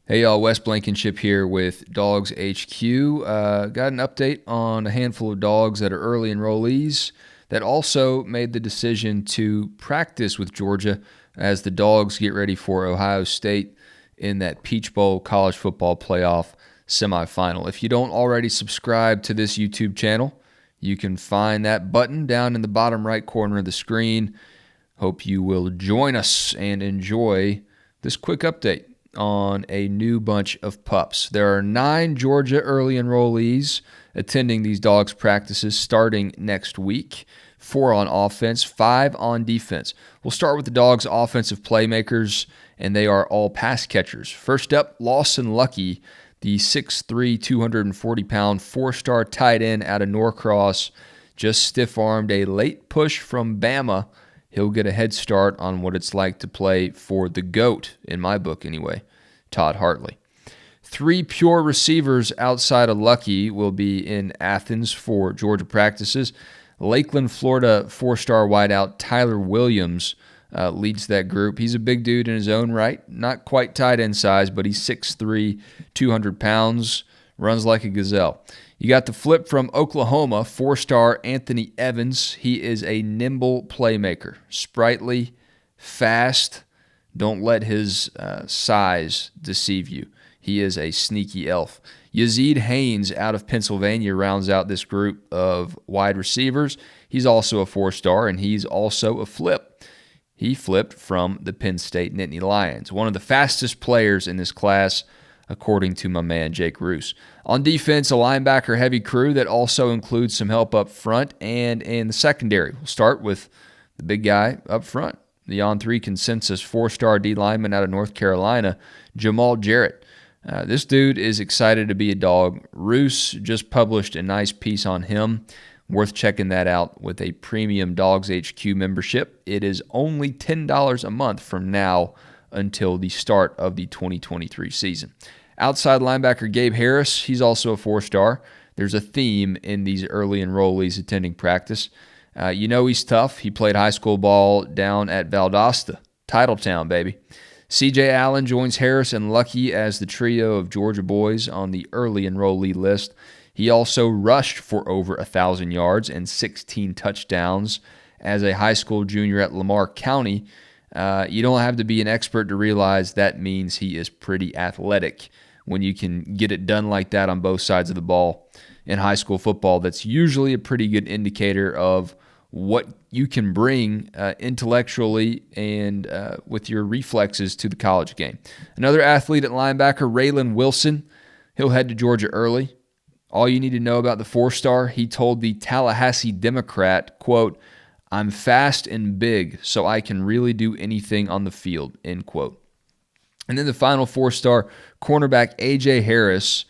Hey y'all, Wes Blankenship here with DawgsHQ. Got an update on a handful of dogs that are early enrollees that also made the decision to practice with Georgia as the Dogs get ready for Ohio State in that Peach Bowl college football playoff semifinal. If you don't already subscribe to this YouTube channel, you can find that button down in the bottom right corner of the screen. Hope you will join us and enjoy this quick update on a new bunch of pups. There are 9 Georgia early enrollees attending these Dogs practices starting next week. 4 on offense, 5 on defense. We'll start with the Dogs offensive playmakers, and they are all pass catchers. First up, Lawson Lucky, the 6'3", 240-pound 4-star tight end out of Norcross, just stiff-armed a late push from Bama. He'll get a head start on what it's like to play for the GOAT, in my book anyway, Todd Hartley. 3 pure receivers outside of Lucky will be in Athens for Georgia practices. Lakeland, Florida 4-star wideout Tyler Williams leads that group. He's a big dude in his own right, not quite tight end size, but he's 6'3", 200 pounds, runs like a gazelle. You got the flip from Oklahoma, 4-star Anthony Evans. He is a nimble playmaker, sprightly, fast. Don't let his size deceive you. He is a sneaky elf. Yazid Haynes out of Pennsylvania rounds out this group of wide receivers. He's also a 4-star, and he's also a flip. He flipped from the Penn State Nittany Lions, one of the fastest players in this class, according to my man Jake Roos. On defense, a linebacker heavy crew that also includes some help up front and in the secondary. We'll start with the big guy up front, the on-3 consensus 4-star D lineman out of North Carolina, Jamal Jarrett. This dude is excited to be a Dog. Roos just published a nice piece on him. Worth checking that out with a premium DawgsHQ membership. It is only $10 a month from now until the start of the 2023 season. Outside linebacker Gabe Harris, he's also a 4-star. There's a theme in these early enrollees attending practice. He's tough. He played high school ball down at Valdosta, Titletown, baby. C.J. Allen joins Harris and Lucky as the trio of Georgia boys on the early enrollee list. He also rushed for over 1,000 yards and 16 touchdowns as a high school junior at Lamar County. You don't have to be an expert to realize that means he is pretty athletic. When you can get it done like that on both sides of the ball in high school football, that's usually a pretty good indicator of what you can bring intellectually and with your reflexes to the college game. Another athlete at linebacker, Raylan Wilson. He'll head to Georgia early. All you need to know about the 4-star, he told the Tallahassee Democrat, quote, "I'm fast and big, so I can really do anything on the field," end quote. And then the final 4-star cornerback, A.J. Harris,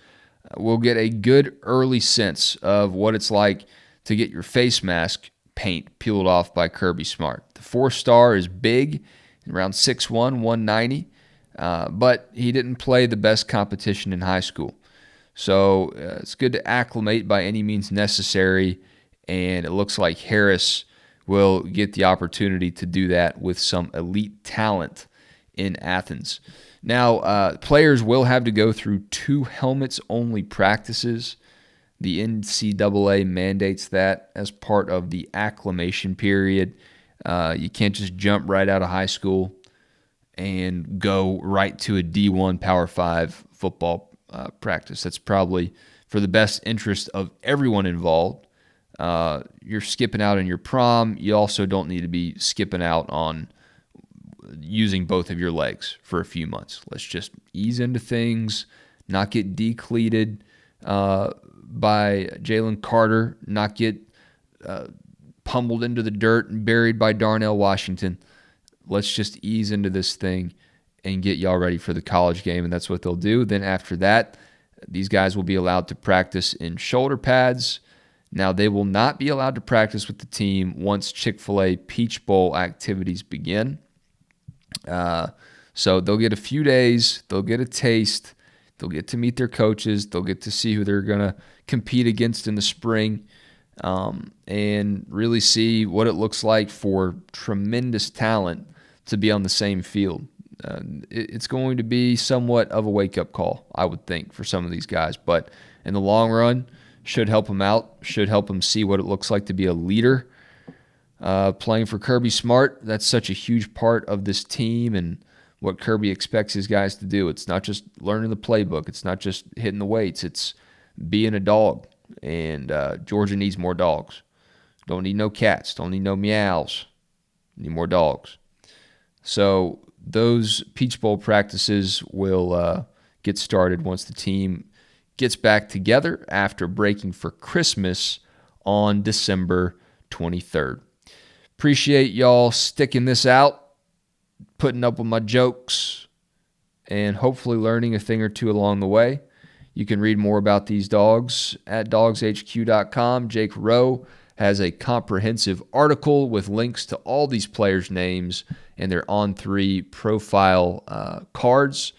will get a good early sense of what it's like to get your face mask paint peeled off by Kirby Smart. The 4-star is big, around 6'1", 190, but he didn't play the best competition in high school. So it's good to acclimate by any means necessary, and it looks like Harris will get the opportunity to do that with some elite talent in Athens. Now, players will have to go through 2 helmets-only practices. The NCAA mandates that as part of the acclimation period. You can't just jump right out of high school and go right to a D1 Power 5 football practice. That's probably for the best interest of everyone involved. You're skipping out on your prom. You also don't need to be skipping out on using both of your legs for a few months. Let's just ease into things, not get decleated by Jalen Carter, not get pummeled into the dirt and buried by Darnell Washington. Let's just ease into this thing and get y'all ready for the college game, and that's what they'll do. Then after that, these guys will be allowed to practice in shoulder pads. Now, they will not be allowed to practice with the team once Chick-fil-A Peach Bowl activities begin. So they'll get a few days. They'll get a taste. They'll get to meet their coaches. They'll get to see who they're going to compete against in the spring and really see what it looks like for tremendous talent to be on the same field. It's going to be somewhat of a wake-up call, I would think, for some of these guys. But in the long run, should help them out, should help them see what it looks like to be a leader. Playing for Kirby Smart, that's such a huge part of this team and what Kirby expects his guys to do. It's not just learning the playbook. It's not just hitting the weights. It's being a dog. And Georgia needs more dogs. Don't need no cats. Don't need no meows. Need more dogs. So those Peach Bowl practices will get started once the team gets back together after breaking for Christmas on December 23rd. Appreciate y'all sticking this out, putting up with my jokes, and hopefully learning a thing or two along the way. You can read more about these dogs at DawgsHQ.com. Jake Rowe has a comprehensive article with links to all these players' names and their On3 profile cards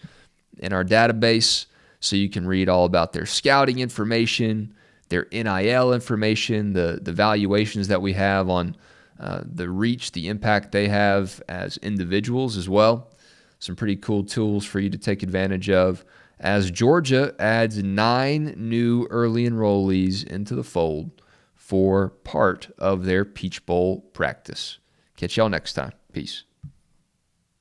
in our database, so you can read all about their scouting information, their NIL information, the valuations that we have on the reach, the impact they have as individuals as well. Some pretty cool tools for you to take advantage of as Georgia adds 9 new early enrollees into the fold for part of their Peach Bowl practice. Catch y'all next time. Peace.